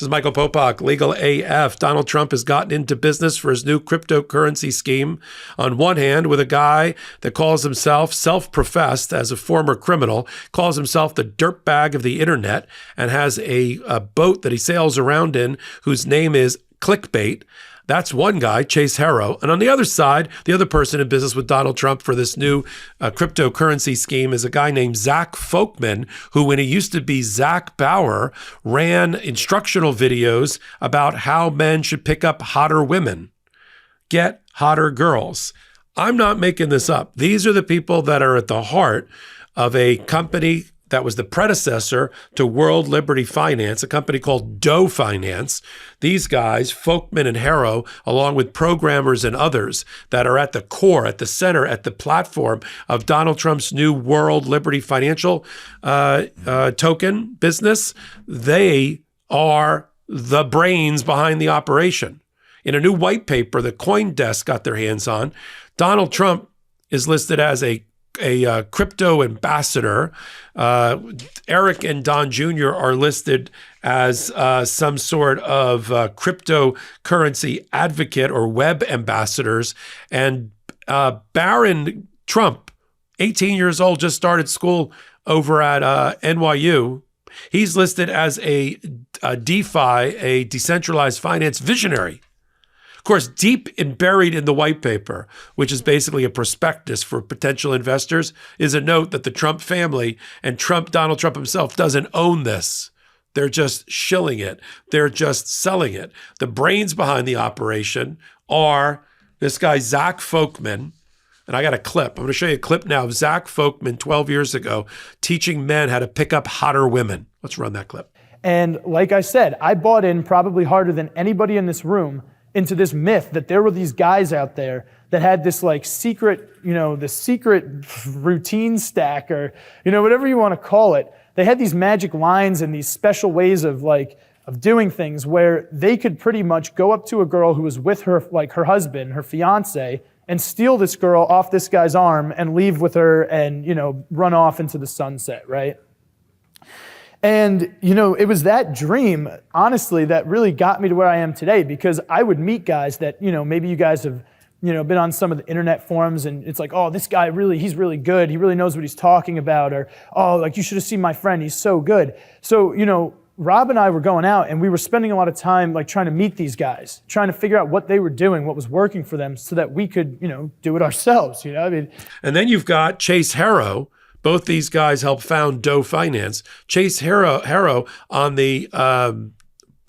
This is Michael Popok, Legal AF. Donald Trump has gotten into business for his new cryptocurrency scheme. On one hand, with a guy that calls himself self-professed as a former criminal, calls himself the dirtbag of the internet, and has a boat that he sails around in whose name is Clickbait. That's one guy, Chase Harrow. And on the other side, the other person in business with Donald Trump for this new cryptocurrency scheme is a guy named Zach Folkman, who, when he used to be Zach Bauer, ran instructional videos about how men should pick up hotter women, get hotter girls. I'm not making this up. These are the people that are at the heart of a company that was the predecessor to World Liberty Finance, a company called Doe Finance. These guys, Folkman and Harrow, along with programmers and others that are at the core, at the center, at the platform of Donald Trump's new World Liberty Financial token business, they are the brains behind the operation. In a new white paper that CoinDesk got their hands on, Donald Trump is listed as a crypto ambassador. Eric and Don Jr. are listed as some sort of cryptocurrency advocate or web ambassadors. And Barron Trump, 18 years old, just started school over at NYU. He's listed as a DeFi, a decentralized finance visionary. Of course, deep and buried in the white paper, which is basically a prospectus for potential investors, is a note that the Trump family and Donald Trump himself doesn't own this. They're just shilling it. They're just selling it. The brains behind the operation are this guy, Zach Folkman. And I got a clip. I'm going to show you a clip now of Zach Folkman 12 years ago teaching men how to pick up hotter women. Let's run that clip. And like I said, I bought in probably harder than anybody in this room into this myth that there were these guys out there that had this like secret, the secret routine stack or, whatever you want to call it. They had these magic lines and these special ways of doing things where they could pretty much go up to a girl who was with her, like her husband, her fiance, and steal this girl off this guy's arm and leave with her and, run off into the sunset, right? And, it was that dream, honestly, that really got me to where I am today, because I would meet guys that, maybe you guys have, been on some of the internet forums and it's like, oh, this guy he's really good. He really knows what he's talking about. Or, oh, like you should have seen my friend. He's so good. So, Rob and I were going out and we were spending a lot of time like trying to meet these guys, trying to figure out what they were doing, what was working for them so that we could, do it ourselves, And then you've got Chase Harrow. Both these guys helped found Doe Finance. Chase Harrow on the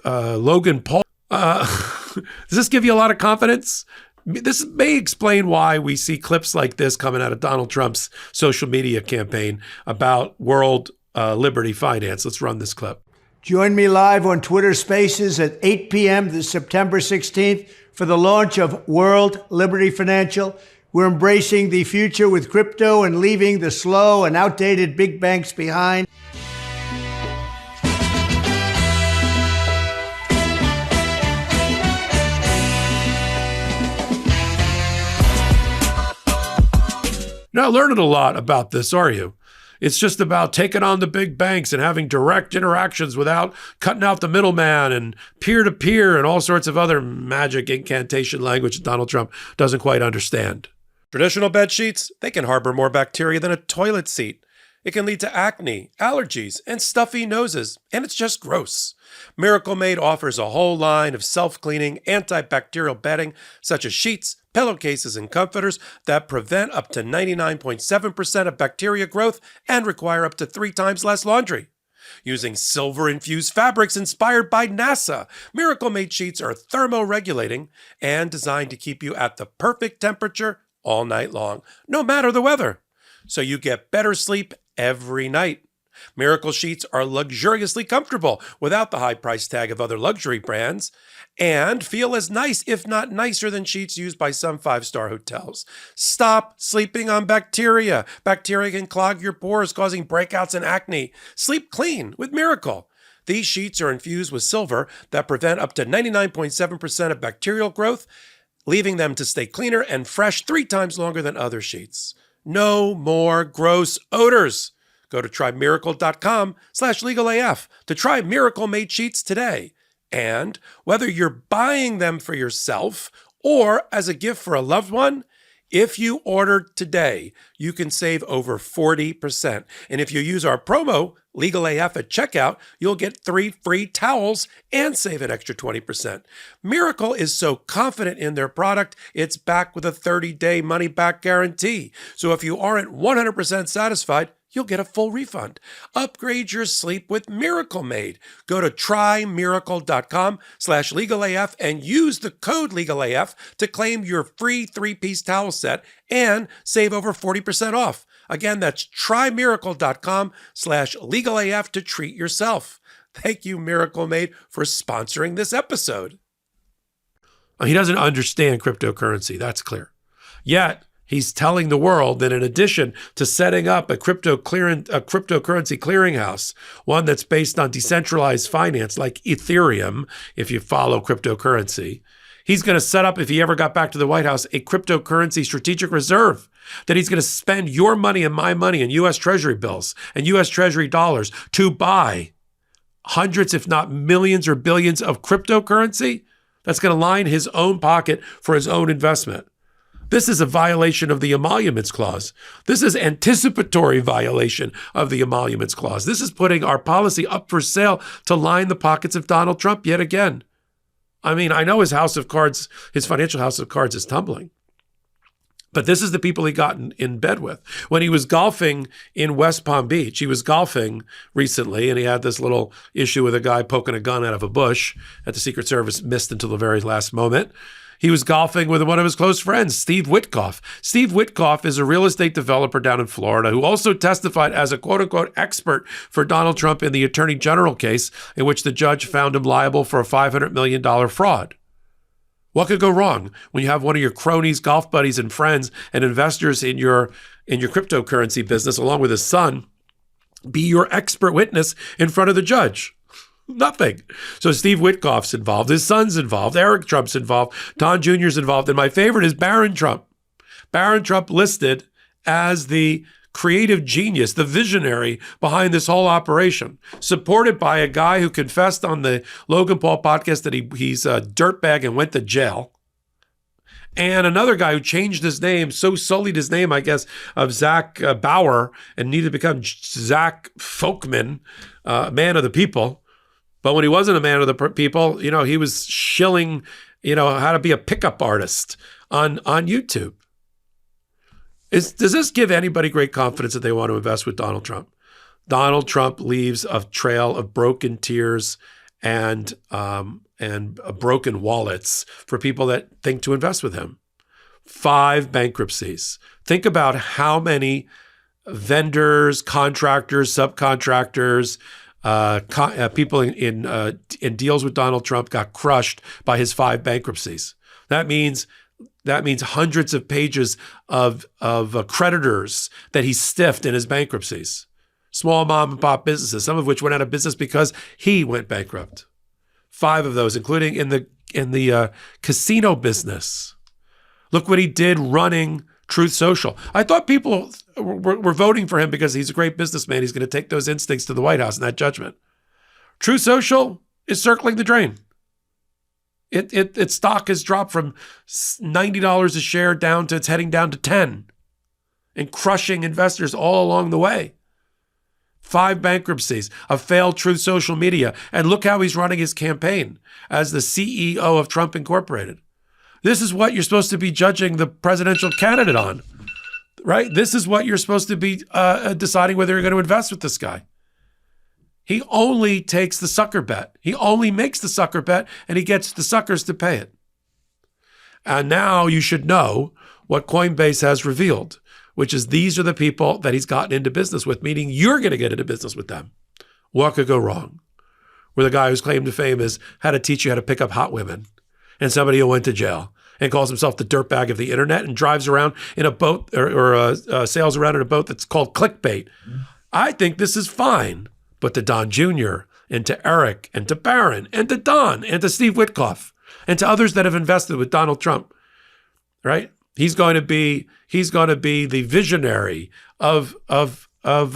Logan Paul. Does this give you a lot of confidence? This may explain why we see clips like this coming out of Donald Trump's social media campaign about World Liberty Finance. Let's run this clip. Join me live on Twitter Spaces at 8 p.m. this September 16th for the launch of World Liberty Financial. We're embracing the future with crypto and leaving the slow and outdated big banks behind. Not learning a lot about this, are you? It's just about taking on the big banks and having direct interactions without cutting out the middleman and peer-to-peer and all sorts of other magic incantation language that Donald Trump doesn't quite understand. Traditional bed sheets, they can harbor more bacteria than a toilet seat. It can lead to acne, allergies, and stuffy noses, and it's just gross. Miracle Made offers a whole line of self-cleaning, antibacterial bedding, such as sheets, pillowcases, and comforters that prevent up to 99.7% of bacteria growth and require up to 3 times less laundry. Using silver-infused fabrics inspired by NASA, Miracle Made sheets are thermoregulating and designed to keep you at the perfect temperature all night long, no matter the weather. So you get better sleep every night. Miracle sheets are luxuriously comfortable without the high price tag of other luxury brands and feel as nice, if not nicer, than sheets used by some 5-star hotels. Stop sleeping on bacteria. Bacteria can clog your pores, causing breakouts and acne. Sleep clean with Miracle. These sheets are infused with silver that prevent up to 99.7% of bacterial growth, leaving them to stay cleaner and fresh 3 times longer than other sheets. No more gross odors. Go to trymiracle.com/legalaf to try Miracle Made sheets today And whether you're buying them for yourself or as a gift for a loved one, if you order today, you can save over 40%. And if you use our promo, LegalAF at checkout, you'll get 3 free towels and save an extra 20%. Miracle is so confident in their product, it's backed with a 30-day money-back guarantee. So if you aren't 100% satisfied, you'll get a full refund. Upgrade your sleep with Miracle Made. Go to trymiracle.com/LegalAF and use the code LegalAF to claim your free 3-piece towel set and save over 40% off. Again, that's trymiracle.com/LegalAF to treat yourself. Thank you, Miracle Made, for sponsoring this episode. He doesn't understand cryptocurrency, that's clear. Yet, he's telling the world that in addition to setting up a cryptocurrency clearinghouse, one that's based on decentralized finance like Ethereum, if you follow cryptocurrency, he's going to set up, if he ever got back to the White House, a cryptocurrency strategic reserve that he's going to spend your money and my money and U.S. Treasury bills and U.S. Treasury dollars to buy hundreds, if not millions or billions of cryptocurrency that's going to line his own pocket for his own investment. This is a violation of the Emoluments Clause. This is anticipatory violation of the Emoluments Clause. This is putting our policy up for sale to line the pockets of Donald Trump yet again. I mean, I know his house of cards, his financial house of cards is tumbling. But this is the people he got in bed with. When he was golfing in West Palm Beach, he was golfing recently, and he had this little issue with a guy poking a gun out of a bush that the Secret Service missed until the very last moment. He was golfing with one of his close friends, Steve Witkoff. Steve Witkoff is a real estate developer down in Florida who also testified as a quote-unquote expert for Donald Trump in the Attorney General case in which the judge found him liable for a $500 million fraud. What could go wrong when you have one of your cronies, golf buddies, and friends and investors in your cryptocurrency business, along with his son, be your expert witness in front of the judge? Nothing. So Steve Witkoff's involved, his son's involved, Eric Trump's involved, Don Jr.'s involved, and my favorite is Barron Trump. Barron Trump listed as the creative genius, the visionary behind this whole operation, supported by a guy who confessed on the Logan Paul podcast that he's a dirtbag and went to jail. And another guy who changed his name, so sullied his name, I guess, of Zach Bauer and needed to become Zach Folkman, man of the people. But when he wasn't a man of the people, he was shilling, how to be a pickup artist on YouTube. Does this give anybody great confidence that they want to invest with Donald Trump? Donald Trump leaves a trail of broken tears and broken wallets for people that think to invest with him. 5 bankruptcies. Think about how many vendors, contractors, subcontractors, people in deals with Donald Trump got crushed by his 5 bankruptcies. That means hundreds of pages of creditors that he stiffed in his bankruptcies. Small mom and pop businesses, some of which went out of business because he went bankrupt. 5 of those, including in the casino business. Look what he did running Truth Social. I thought people were voting for him because he's a great businessman. He's going to take those instincts to the White House in that judgment. Truth Social is circling the drain. Its stock has dropped from $90 a share down to, it's heading down to 10 and crushing investors all along the way. 5 bankruptcies, a failed Truth Social Media, and look how he's running his campaign as the CEO of Trump Incorporated. This is what you're supposed to be judging the presidential candidate on, right? This is what you're supposed to be deciding whether you're going to invest with this guy. He only takes the sucker bet. He only makes the sucker bet, and he gets the suckers to pay it. And now you should know what Coinbase has revealed, which is these are the people that he's gotten into business with, meaning you're going to get into business with them. What could go wrong? Where the guy whose claim to fame is how to teach you how to pick up hot women, and somebody who went to jail and calls himself the dirtbag of the internet and drives around in a boat or sails around in a boat that's called clickbait. I think this is fine. But to Don Jr. and to Eric and to Barron and to Don and to Steve Witkoff and to others that have invested with Donald Trump, right? He's going to be the visionary of of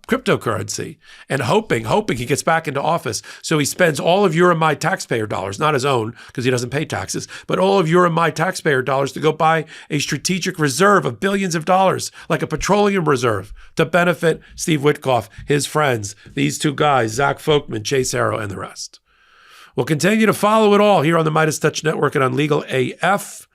cryptocurrency and hoping he gets back into office. So he spends all of your and my taxpayer dollars, not his own because he doesn't pay taxes, but all of your and my taxpayer dollars to go buy a strategic reserve of billions of dollars, like a petroleum reserve, to benefit Steve Witkoff, his friends, these two guys, Zach Folkman, Chase Harrow, and the rest. We'll continue to follow it all here on the MeidasTouch Network and on Legal AF.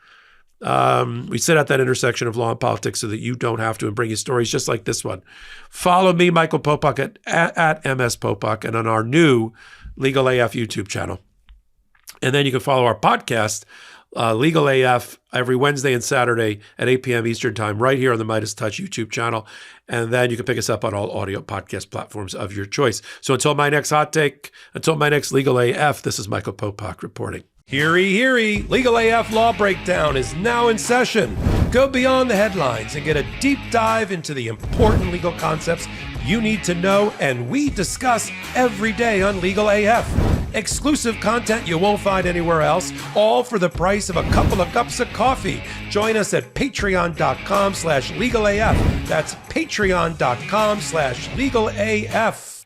We sit at that intersection of law and politics so that you don't have to, and bring you stories just like this one. Follow me, Michael Popok, at MS Popok, and on our new Legal AF YouTube channel. And then you can follow our podcast, Legal AF, every Wednesday and Saturday at 8 p.m. Eastern Time, right here on the MeidasTouch YouTube channel. And then you can pick us up on all audio podcast platforms of your choice. So until my next hot take, until my next Legal AF, this is Michael Popok reporting. Heary, heary, Legal AF Law Breakdown is now in session. Go beyond the headlines and get a deep dive into the important legal concepts you need to know and we discuss every day on Legal AF. Exclusive content you won't find anywhere else, all for the price of a couple of cups of coffee. Join us at patreon.com/legalaf. That's patreon.com/legalaf.